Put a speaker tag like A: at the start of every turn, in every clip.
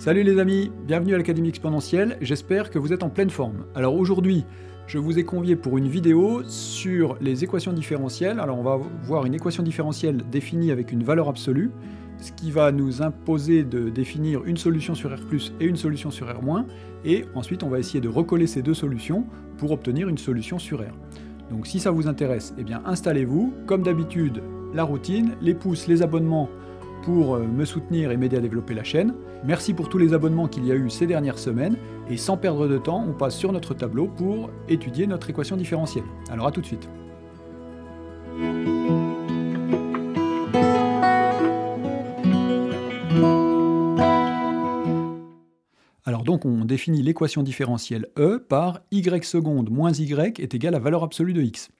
A: Salut les amis, bienvenue à l'Académie Exponentielle, j'espère que vous êtes en pleine forme. Alors aujourd'hui, je vous ai convié pour une vidéo sur les équations différentielles. Alors on va voir une équation différentielle définie avec une valeur absolue, ce qui va nous imposer de définir une solution sur R+, et une solution sur R-, et ensuite on va essayer de recoller ces deux solutions pour obtenir une solution sur R. Donc si ça vous intéresse, eh bien installez-vous, comme d'habitude, la routine, les pouces, les abonnements, pour me soutenir et m'aider à développer la chaîne. Merci pour tous les abonnements qu'il y a eu ces dernières semaines, et sans perdre de temps, on passe sur notre tableau pour étudier notre équation différentielle. Alors à tout de suite. Alors donc on définit l'équation différentielle E par y seconde moins y est égal à valeur absolue de x.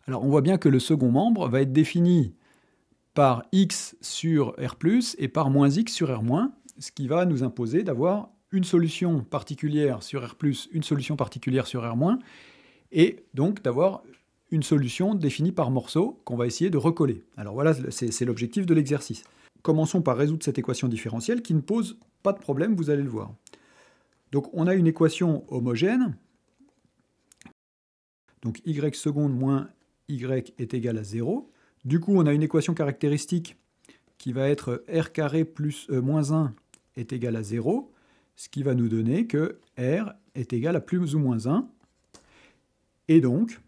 A: Alors on voit bien que le second membre va être défini par x sur R+, et par moins x sur R-, ce qui va nous imposer d'avoir une solution particulière sur R+, une solution particulière sur R-, et donc d'avoir une solution définie par morceaux qu'on va essayer de recoller. Alors voilà, c'est l'objectif de l'exercice. Commençons par résoudre cette équation différentielle qui ne pose pas de problème, vous allez le voir. Donc on a une équation homogène, donc y seconde moins y est égal à 0. Du coup, on a une équation caractéristique qui va être r carré plus moins 1 est égal à 0, ce qui va nous donner que r est égal à plus ou moins 1. Et donc,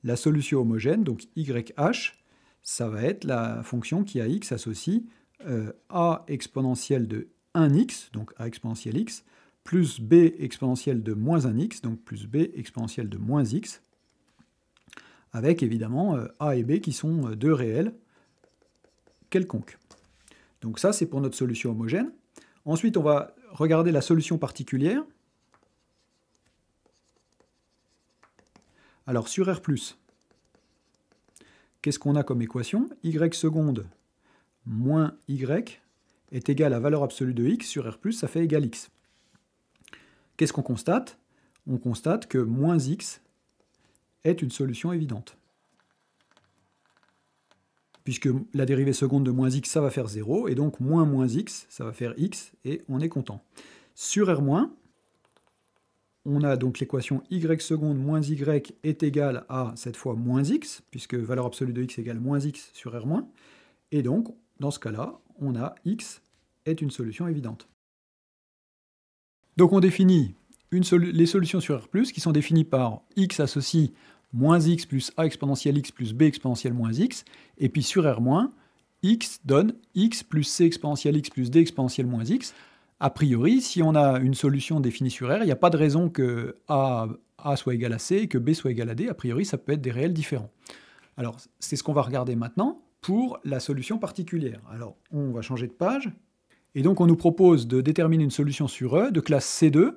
A: la solution homogène, donc YH, ça va être la fonction qui à x associe a exponentielle de 1x, donc a exponentielle x, plus b exponentielle de moins 1x, donc plus b exponentielle de moins x, avec évidemment a et b qui sont deux réels quelconques. Donc ça, c'est pour notre solution homogène. Ensuite, on va regarder la solution particulière. Alors, sur R+, qu'est-ce qu'on a comme équation? Y seconde moins y est égal à valeur absolue de x sur R+, ça fait égal x. Qu'est-ce qu'on constate? On constate que moins x est une solution évidente. Puisque la dérivée seconde de moins x, ça va faire 0, et donc moins x, ça va faire x, et on est content. Sur R-, on a donc l'équation y seconde moins y est égal à, cette fois, moins x, puisque valeur absolue de x égale moins x sur R-, et donc, dans ce cas-là, on a x est une solution évidente. Donc on définit les solutions sur R+, qui sont définies par x associe moins x plus a exponentielle x plus b exponentielle moins x, et puis sur R-, x donne x plus c exponentielle x plus d exponentielle moins x. A priori, si on a une solution définie sur R, il n'y a pas de raison que a soit égal à c et que b soit égal à d. A priori, ça peut être des réels différents. Alors, c'est ce qu'on va regarder maintenant pour la solution particulière. Alors, on va changer de page, et donc on nous propose de déterminer une solution sur E de classe C2,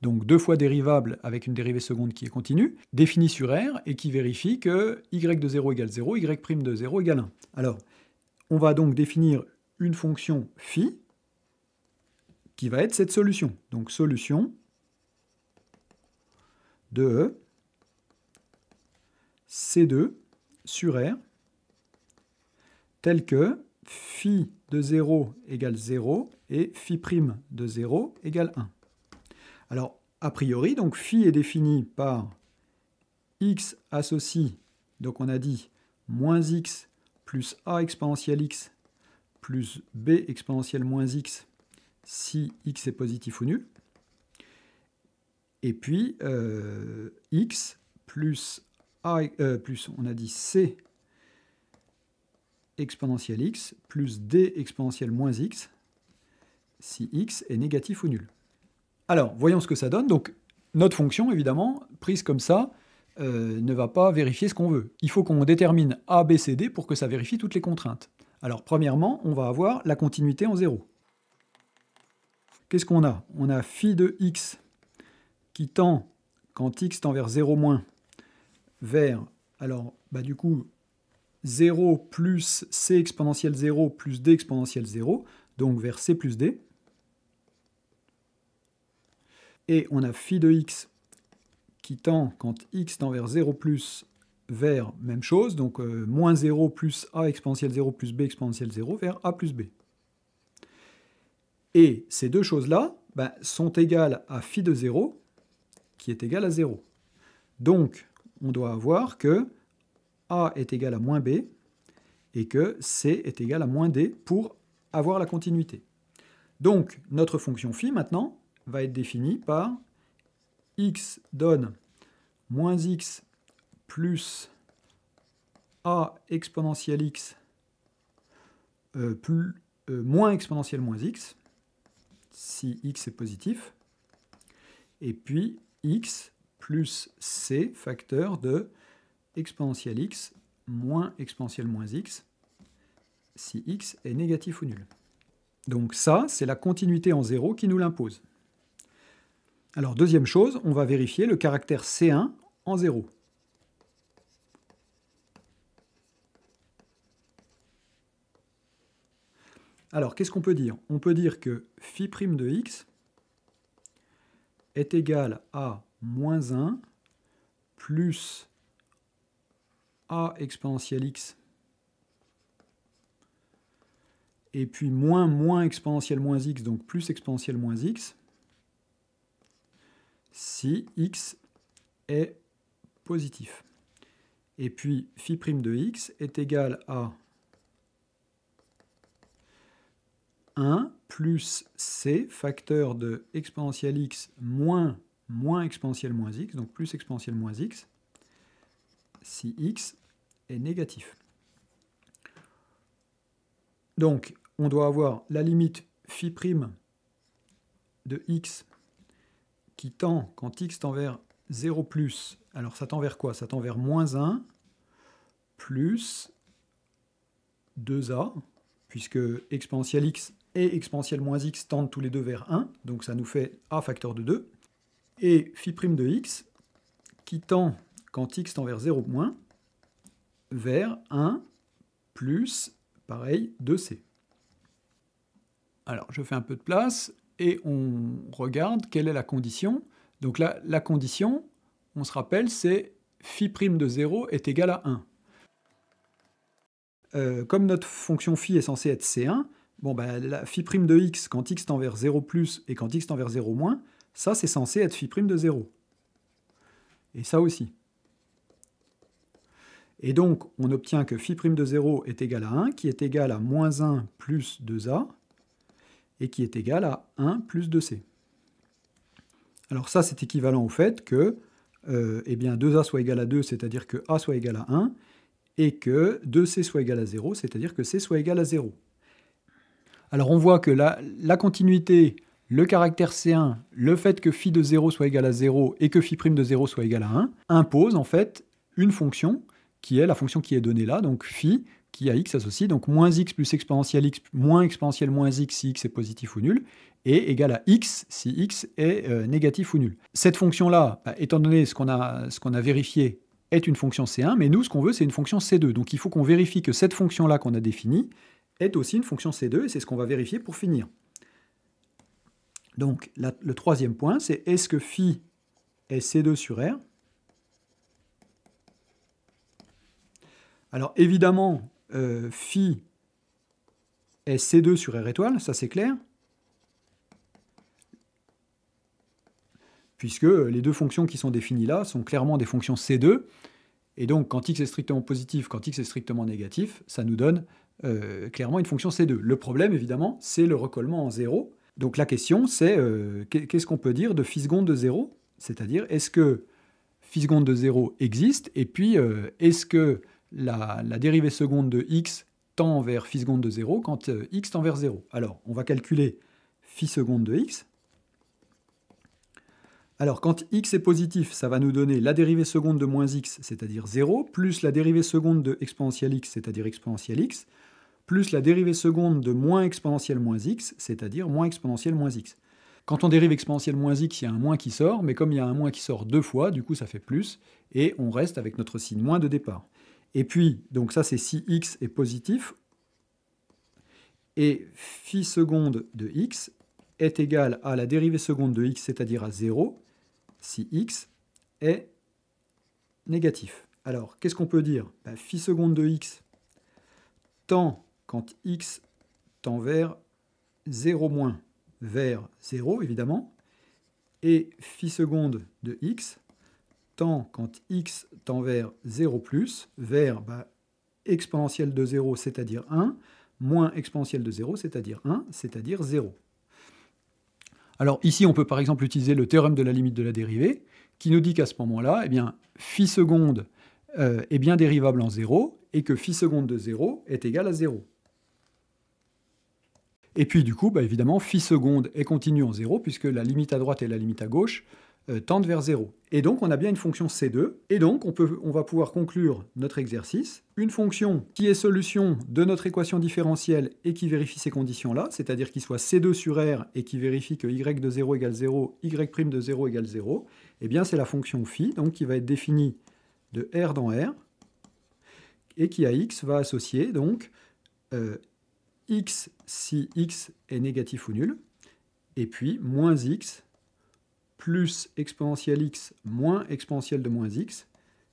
A: donc deux fois dérivable avec une dérivée seconde qui est continue, définie sur R et qui vérifie que y de 0 égale 0, y' de 0 égale 1. Alors, on va donc définir une fonction phi qui va être cette solution. Donc, solution de E C2 sur R telle que phi de 0 égale 0 et phi' de 0 égale 1. Alors, a priori, donc phi est défini par x associe, donc on a dit moins x plus a exponentielle x plus b exponentielle moins x si x est positif ou nul. Et puis x plus plus, on a dit c exponentielle x plus d exponentielle moins x si x est négatif ou nul. Alors, voyons ce que ça donne. Donc, notre fonction, évidemment, prise comme ça, ne va pas vérifier ce qu'on veut. Il faut qu'on détermine a, b, c, d pour que ça vérifie toutes les contraintes. Alors, premièrement, on va avoir la continuité en 0. Qu'est-ce qu'on a? On a phi de x qui tend, quand x tend vers 0 moins, vers, alors, du coup, 0 plus c exponentielle 0 plus d exponentielle 0, donc vers c plus d. Et on a phi de x qui tend, quand x tend vers 0 plus, vers même chose, donc moins 0 plus a exponentielle 0 plus b exponentielle 0 vers a plus b. Et ces deux choses-là sont égales à phi de 0, qui est égal à 0. Donc, on doit avoir que A est égal à moins B, et que C est égal à moins D pour avoir la continuité. Donc, notre fonction phi, maintenant, va être définie par x donne moins x plus a exponentielle x moins exponentielle moins x, si x est positif, et puis x plus c facteur de exponentielle x moins exponentielle moins x, si x est négatif ou nul. Donc ça, c'est la continuité en 0 qui nous l'impose. Alors, deuxième chose, on va vérifier le caractère C1 en 0. Alors, qu'est-ce qu'on peut dire? On peut dire que phi' de x est égal à moins 1 plus a exponentielle x et puis moins exponentielle moins x, donc plus exponentielle moins x, si x est positif. Et puis phi' de x est égal à 1 plus c facteur de exponentielle x moins exponentielle moins x, donc plus exponentielle moins x, si x est négatif. Donc, on doit avoir la limite phi' de x qui tend, quand x tend vers 0 plus, alors ça tend vers quoi? Ça tend vers moins 1 plus 2a, puisque exponentielle x et exponentielle moins x tendent tous les deux vers 1, donc ça nous fait a facteur de 2, et phi' de x qui tend, quand x tend vers 0 moins, vers 1 plus, pareil, 2c. Alors, je fais un peu de place, et on regarde quelle est la condition. Donc là, la condition, on se rappelle, c'est phi' de 0 est égal à 1. Comme notre fonction phi est censée être C1, la phi' de x, quand x tend vers 0 plus et quand x tend vers 0 moins, ça c'est censé être phi' de 0. Et ça aussi. Et donc, on obtient que phi' de 0 est égal à 1, qui est égal à moins 1 plus 2a, et qui est égal à 1 plus 2c. Alors ça, c'est équivalent au fait que 2a soit égal à 2, c'est-à-dire que a soit égal à 1, et que 2c soit égal à 0, c'est-à-dire que c soit égal à 0. Alors on voit que la continuité, le caractère C1, le fait que phi de 0 soit égal à 0 et que phi' de 0 soit égal à 1, impose en fait une fonction qui est la fonction qui est donnée là, donc phi, qui a x associé, donc moins x plus exponentielle x moins exponentielle moins x si x est positif ou nul, et égal à x si x est négatif ou nul. Cette fonction-là, étant donné ce qu'on a vérifié, est une fonction C1, mais nous, ce qu'on veut, c'est une fonction C2. Donc il faut qu'on vérifie que cette fonction-là qu'on a définie est aussi une fonction C2, et c'est ce qu'on va vérifier pour finir. Donc le troisième point, c'est est-ce que phi est C2 sur R? Alors évidemment, phi est C2 sur R étoile, ça c'est clair, puisque les deux fonctions qui sont définies là sont clairement des fonctions C2, et donc quand x est strictement positif, quand x est strictement négatif, ça nous donne clairement une fonction C2. Le problème, évidemment, c'est le recollement en 0. Donc la question, c'est qu'est-ce qu'on peut dire de phi seconde de 0? C'est-à-dire, est-ce que phi seconde de 0 existe? Et puis, est-ce que la dérivée seconde de x tend vers phi seconde de 0 quand x tend vers 0? Alors, on va calculer phi seconde de x. Alors, quand x est positif, ça va nous donner la dérivée seconde de moins x, c'est-à-dire 0, plus la dérivée seconde de exponentielle x, c'est-à-dire exponentielle x, plus la dérivée seconde de moins exponentielle moins x, c'est-à-dire moins exponentielle moins x. Quand on dérive exponentielle moins x, il y a un moins qui sort, mais comme il y a un moins qui sort deux fois, du coup ça fait plus, et on reste avec notre signe moins de départ. Et puis, donc ça c'est si x est positif, et phi seconde de x est égal à la dérivée seconde de x, c'est-à-dire à 0, si x est négatif. Alors, qu'est-ce qu'on peut dire? Phi seconde de x tend, quand x tend vers 0 moins, vers 0, évidemment, et phi seconde de x tend, quand x tend vers 0 plus, vers exponentielle de 0, c'est-à-dire 1, moins exponentielle de 0, c'est-à-dire 1, c'est-à-dire 0. Alors ici, on peut par exemple utiliser le théorème de la limite de la dérivée, qui nous dit qu'à ce moment-là, eh bien, phi seconde est bien dérivable en 0, et que phi seconde de 0 est égal à 0. Et puis du coup, évidemment, phi seconde est continue en 0, puisque la limite à droite et la limite à gauche tendent vers 0. Et donc, on a bien une fonction C2, et donc on va pouvoir conclure notre exercice. Une fonction qui est solution de notre équation différentielle et qui vérifie ces conditions-là, c'est-à-dire qu'il soit C2 sur R et qui vérifie que y de 0 égale 0, y' de 0 égale 0, eh bien c'est la fonction phi, donc qui va être définie de R dans R, et qui à x va associer donc x si x est négatif ou nul, et puis moins x plus exponentielle x moins exponentielle de moins x,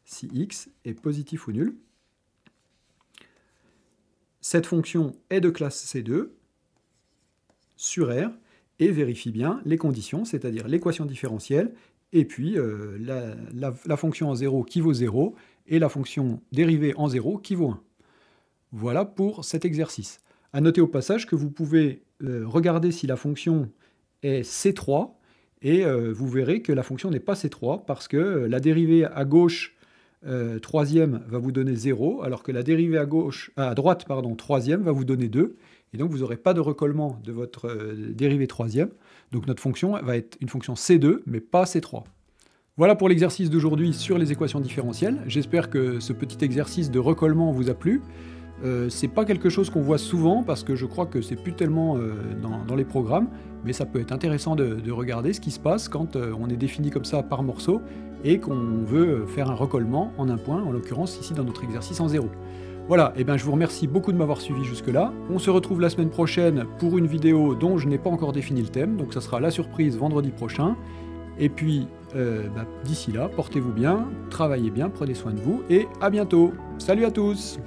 A: si x est positif ou nul. Cette fonction est de classe C2 sur R et vérifie bien les conditions, c'est-à-dire l'équation différentielle, et puis la fonction en 0 qui vaut 0, et la fonction dérivée en 0 qui vaut 1. Voilà pour cet exercice. À noter au passage que vous pouvez regarder si la fonction est C3, et vous verrez que la fonction n'est pas C3 parce que la dérivée à gauche troisième va vous donner 0, alors que la dérivée à droite troisième va vous donner 2, et donc vous n'aurez pas de recollement de votre dérivée troisième. Donc notre fonction va être une fonction C2, mais pas C3. Voilà pour l'exercice d'aujourd'hui sur les équations différentielles. J'espère que ce petit exercice de recollement vous a plu. C'est pas quelque chose qu'on voit souvent parce que je crois que c'est plus tellement dans les programmes, mais ça peut être intéressant de regarder ce qui se passe quand on est défini comme ça par morceau et qu'on veut faire un recollement en un point, en l'occurrence ici dans notre exercice en 0. Voilà, et je vous remercie beaucoup de m'avoir suivi jusque-là. On se retrouve la semaine prochaine pour une vidéo dont je n'ai pas encore défini le thème, donc ça sera la surprise vendredi prochain. Et puis, d'ici là, portez-vous bien, travaillez bien, prenez soin de vous, et à bientôt. Salut à tous!